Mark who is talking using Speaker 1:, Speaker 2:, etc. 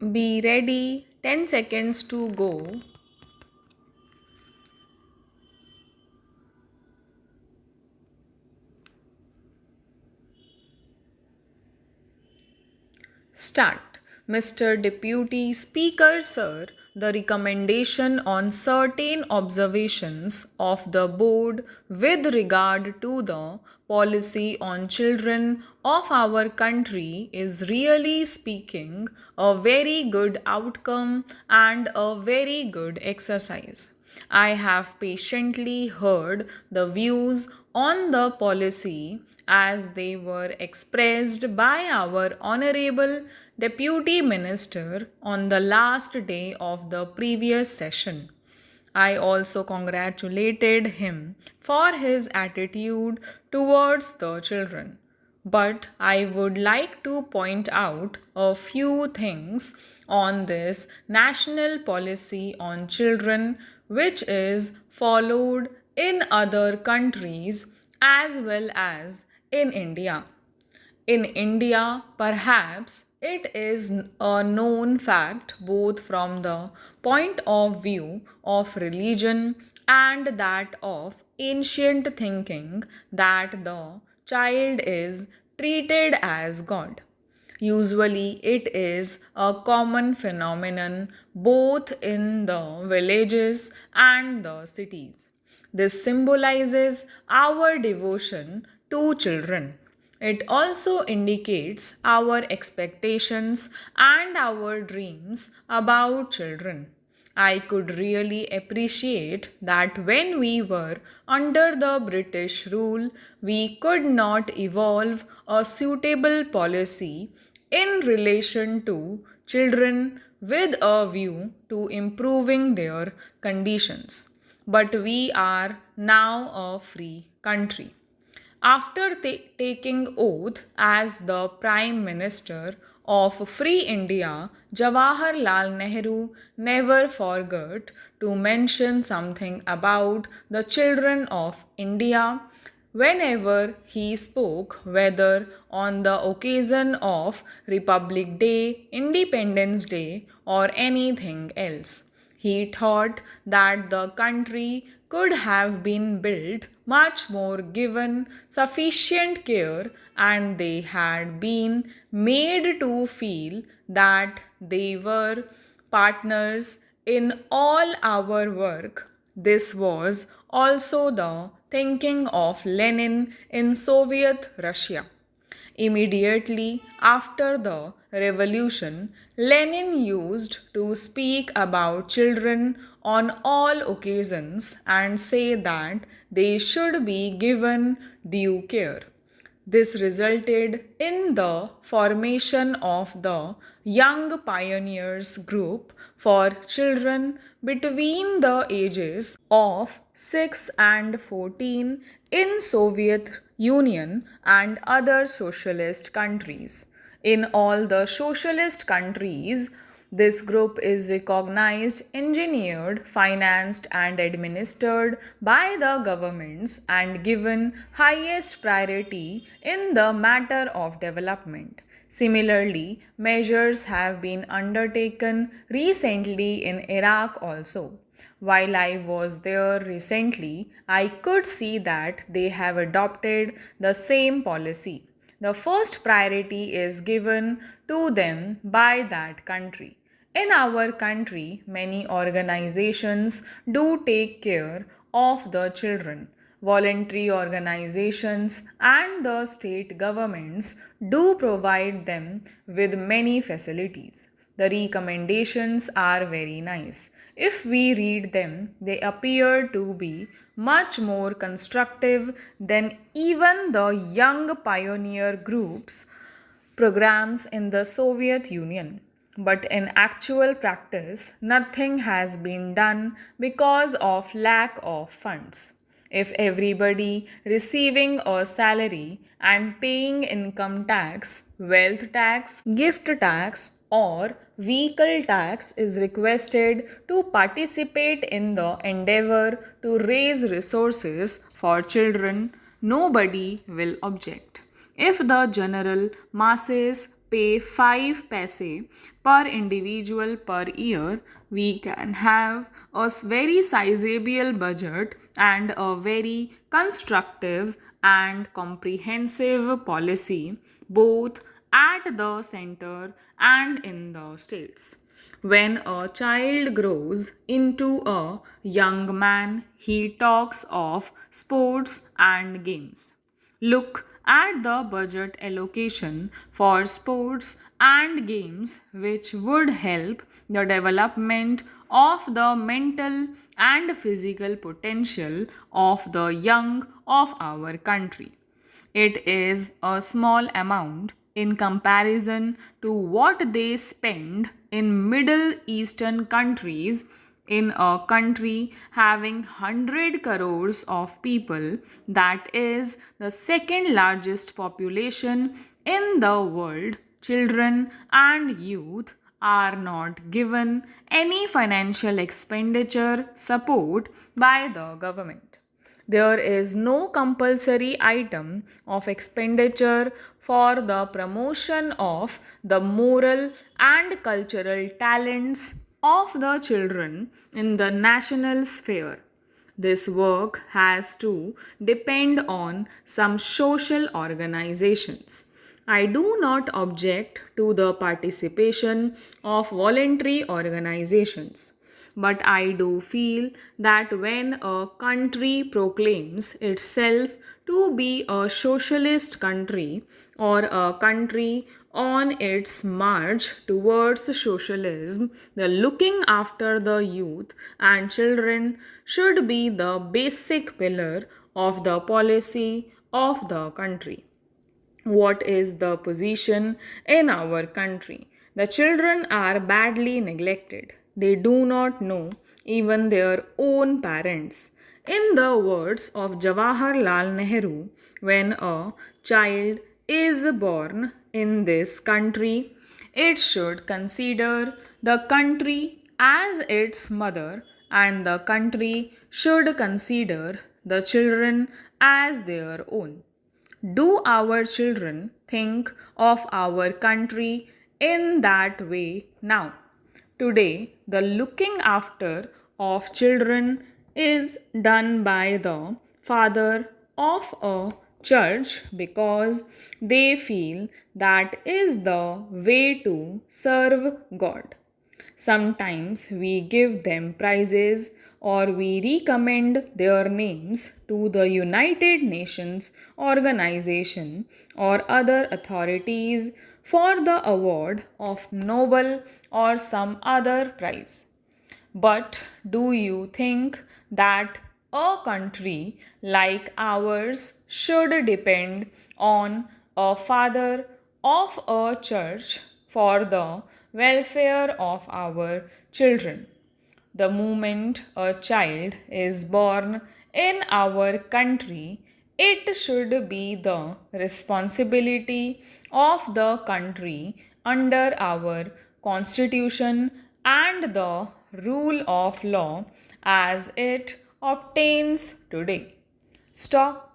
Speaker 1: Be ready, 10 seconds to go. Start. Mr. Deputy Speaker, sir, the recommendation on certain observations of the board with regard to the policy on children of our country is really speaking a very good outcome and a very good exercise. I have patiently heard the views on the policy as they were expressed by our Honorable Deputy Minister on the last day of the previous session. I also congratulated him for his attitude towards the children. But I would like to point out a few things on this national policy on children, which is followed in other countries as well as in India. In India, perhaps it is a known fact both from the point of view of religion and that of ancient thinking that the child is treated as God. Usually, it is a common phenomenon both in the villages and the cities. This symbolizes our devotion to children. It also indicates our expectations and our dreams about children. I could really appreciate that when we were under the British rule, we could not evolve a suitable policy in relation to children with a view to improving their conditions. But we are now a free country. After taking oath as the Prime Minister of Free India, Jawaharlal Nehru never forgot to mention something about the children of India whenever he spoke, whether on the occasion of Republic Day, Independence Day, or anything else. He thought that the country could have been built much more given sufficient care and they had been made to feel that they were partners in all our work. This was also the thinking of Lenin in Soviet Russia. Immediately after the revolution, Lenin used to speak about children on all occasions and say that they should be given due care. This resulted in the formation of the Young Pioneers Group for children between the ages of 6 and 14 in Soviet Union and other socialist countries. In all the socialist countries, this group is recognized, engineered, financed, and administered by the governments and given highest priority in the matter of development. Similarly, measures have been undertaken recently in Iraq also. While I was there recently, I could see that they have adopted the same policy. The first priority is given to them by that country. In our country, many organizations do take care of the children. Voluntary organizations and the state governments do provide them with many facilities. The recommendations are very nice. If we read them, they appear to be much more constructive than even the young pioneer groups programs in the Soviet Union. But in actual practice, nothing has been done because of lack of funds. If everybody receiving a salary and paying income tax, wealth tax, gift tax, or vehicle tax is requested to participate in the endeavor to raise resources for children, nobody will object. If the general masses pay 5 paise per individual per year, we can have a very sizable budget and a very constructive and comprehensive policy both at the center and in the states. When a child grows into a young man, he talks of sports and games. Look at the budget allocation for sports and games, which would help the development of the mental and physical potential of the young of our country. It is a small amount in comparison to what they spend in Middle Eastern countries. In a country having 100 crores of people, that is the second largest population in the world, children and youth are not given any financial expenditure support by the government. There is no compulsory item of expenditure for the promotion of the moral and cultural talents of the children in the national sphere. This work has to depend on some social organizations. I do not object to the participation of voluntary organizations. But I do feel that when a country proclaims itself to be a socialist country or a country on its march towards socialism, the looking after the youth and children should be the basic pillar of the policy of the country. What is the position in our country? The children are badly neglected. They do not know even their own parents. In the words of Jawaharlal Nehru, when a child is born in this country, it should consider the country as its mother, and the country should consider the children as their own. Do our children think of our country in that way now? Today, the looking after of children is done by the father of a church because they feel that is the way to serve God. Sometimes we give them prizes or we recommend their names to the United Nations organization or other authorities for the award of Nobel or some other prize. But do you think that a country like ours should depend on a father of a church for the welfare of our children? The moment a child is born in our country, it should be the responsibility of the country under our constitution and the rule of law as it obtains today. Stop